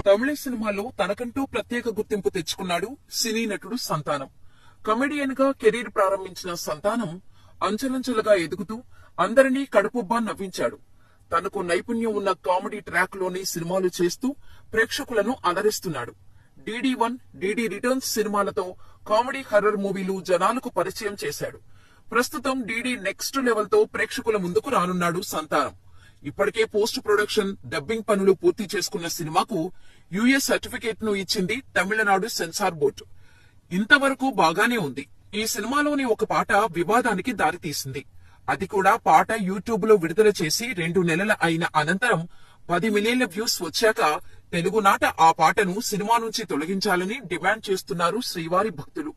తమిళ సినిమాలో తనకంటూ ప్రత్యేక గుర్తింపు తెచ్చుకున్నాడు సినీ నటుడు సంతానం. కమెడియన్ గా కెరీర్ ప్రారంభించిన సంతానం అంచెలంచెలుగా ఎదుగుతూ అందరినీ కడుపుబ్బా నవ్వించాడు. తనకు నైపుణ్యం ఉన్న కామెడీ ట్రాక్ లోని సినిమాలు చేస్తూ ప్రేక్షకులను అలరిస్తున్నాడు. DD1, DD రిటర్న్స్ సినిమాలతో కామెడీ హర్రర్ మూవీలు జనాలకు పరిచయం చేశాడు. ప్రస్తుతం DD నెక్స్ట్ లెవెల్ తో ప్రేక్షకుల ముందుకు రానున్నాడు సంతానం. ఇప్పటికే పోస్ట్ ప్రొడక్షన్, డబ్బింగ్ పనులు పూర్తి చేసుకున్న సినిమాకు US సర్టిఫికేట్ ను ఇచ్చింది తమిళనాడు సెన్సార్ బోర్డు. ఇంతవరకు బాగానే ఉంది. ఈ సినిమాలోని ఒక పాట వివాదానికి దారితీసింది. అది కూడా పాట యూట్యూబ్ లో విడుదల చేసి 2 నెలల అయిన అనంతరం 10 మిలియన్ల వ్యూస్ వచ్చాక తెలుగునాట ఆ పాటను సినిమా నుంచి తొలగించాలని డిమాండ్ చేస్తున్నారు శ్రీవారి భక్తులు.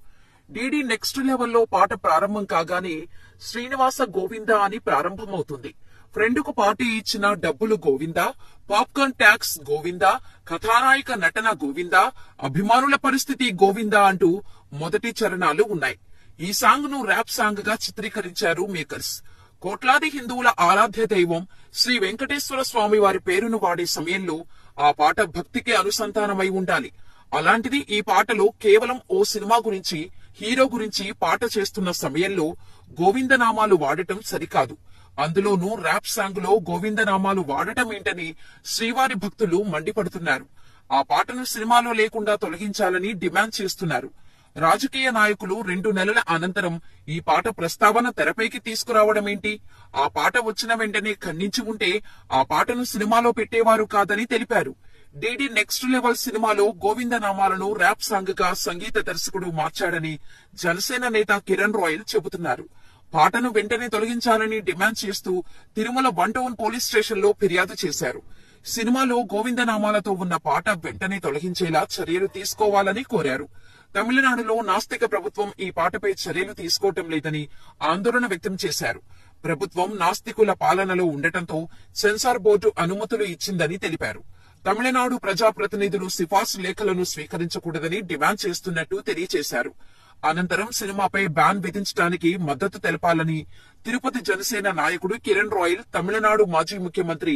DD నెక్స్ట్ లెవెల్లో పాట ప్రారంభం కాగానే శ్రీనివాస గోవిందా అని ప్రారంభమవుతుంది. ఫ్రెండ్కు పార్టీ ఇచ్చిన డబ్బులు గోవిందా, పాప్కార్న్ ట్యాక్స్ గోవిందా, కథానాయిక నటన గోవిందా, అభిమానుల పరిస్థితి గోవిందా అంటూ మొదటి చరణాలు ఉన్నాయి. ఈ సాంగ్ ను ర్యాప్ సాంగ్ గా చిత్రీకరించారు మేకర్స్. కోట్లాది హిందువుల ఆరాధ్య దైవం శ్రీ వెంకటేశ్వర స్వామి వారి పేరును వాడే సమయంలో ఆ పాట భక్తికి అనుసంధానమై ఉండాలి. అలాంటిది ఈ పాటలో కేవలం ఓ సినిమా గురించి, హీరో గురించి పాట చేస్తున్న సమయంలో గోవిందనామాలు వాడటం సరికాదు. అందులోనూ ర్యాప్ సాంగ్ లో గోవిందనామాలు వాడటం ఏంటని శ్రీవారి భక్తులు మండిపడుతున్నారు. ఆ పాటను సినిమాలో లేకుండా తొలగించాలని డిమాండ్ చేస్తున్నారు. రాజకీయ నాయకులు 2 నెలల అనంతరం ఈ పాట ప్రస్తావన తెరపైకి తీసుకురావడమేంటి? ఆ పాట వచ్చిన వెంటనే ఖండించి ఉంటే ఆ పాటను సినిమాలో పెట్టేవారు కాదని తెలిపారు. DD నెక్స్ట్ లెవెల్ సినిమాలో గోవిందనామాలను ర్యాప్ సాంగ్ గా సంగీత దర్శకుడు మార్చాడని జనసేన నేత కిరణ్ రాయల్ చెబుతున్నారు. పాటను వెంటనే తొలగించాలని డిమాండ్ చేస్తూ తిరుమల 1 టౌన్ పోలీస్ స్టేషన్ లో ఫిర్యాదు చేశారు. సినిమాలో గోవిందనామాలతో ఉన్న పాట వెంటనే తొలగించేలా చర్యలు తీసుకోవాలని కోరారు. తమిళనాడులో నాస్తిక ప్రభుత్వం ఈ పాటపై చర్యలు తీసుకోవటం లేదని ఆందోళన వ్యక్తం చేశారు. ప్రభుత్వం నాస్తికుల పాలనలో ఉండటంతో సెన్సార్ బోర్డు అనుమతులు ఇచ్చిందని తెలిపారు. తమిళనాడు ప్రజాప్రతినిధులు సిఫార్సు లేఖలను స్వీకరించకూడదని డిమాండ్ చేస్తున్నట్టు తెలియజేశారు. అనంతరం సినిమాపై బ్యాన్ విధించడానికి మద్దతు తెలపాలని తిరుపతి జనసేన నాయకుడు కిరణ్ రాయల్ తమిళనాడు మాజీ ముఖ్యమంత్రి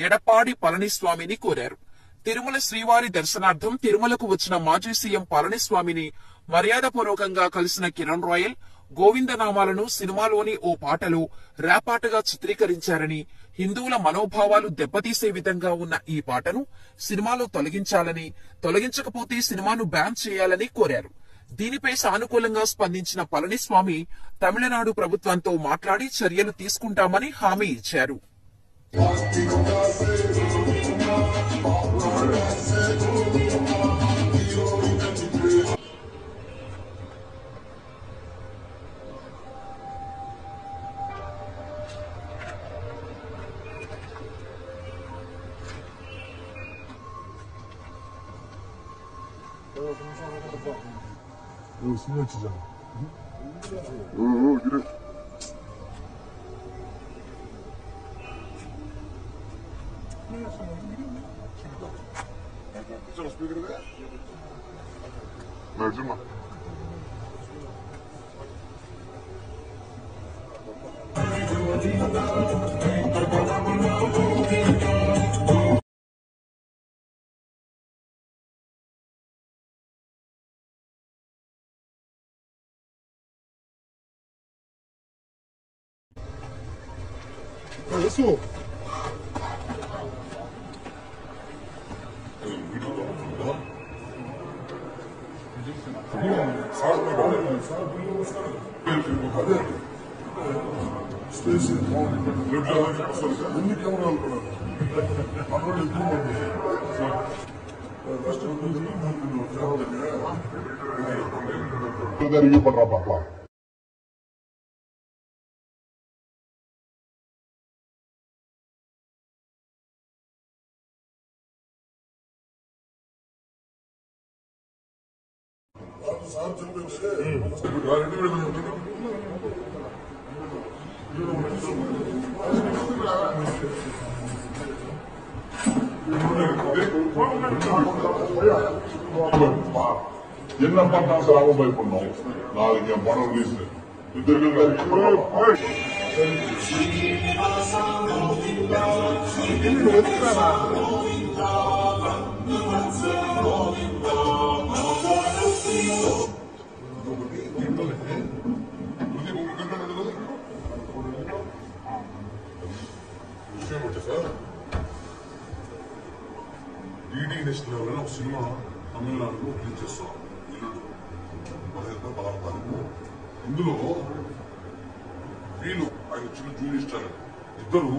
ఎడప్పాడి పళనిస్వామిని కోరారు. తిరుమల శ్రీవారి దర్శనార్థం తిరుమలకు వచ్చిన మాజీ సీఎం పళనిస్వామిని మర్యాదపూర్వకంగా కలిసిన కిరణ్ రాయల్ గోవిందనామాలను సినిమాలోని ఓ పాటలో ర్యాప్ పాటగా చిత్రీకరించారని, హిందువుల మనోభావాలు దెబ్బతీసే విధంగా ఉన్న ఈ పాటను సినిమాలో తొలగించాలని, తొలగించకపోతే సినిమాను బ్యాన్ చేయాలని కోరారు. దీనిపై సానుకూలంగా స్పందించిన పళనిస్వామి తమిళనాడు ప్రభుత్వంతో మాట్లాడి చర్యలు తీసుకుంటామని హామీ ఇచ్చారు. 스며치잖아. 그래. 마지막. 됐어. ரிவ்யூ பண்றா பாக்கலாம். என்ன பண்ணா சார் அவன் பயப்படணும். நாளைக்கு என் படம் ரிலீஸ் విషయం వచ్చా సార్ డీడీ నేషనల్ ఒక సినిమా తమిళనాడులో రిలీజ్ చేస్తాం ఇల్లుడు 16 తారీఖు. ఇందులో వీళ్ళు ఆయన చిన్న జూనియర్ స్టార్ ఇద్దరు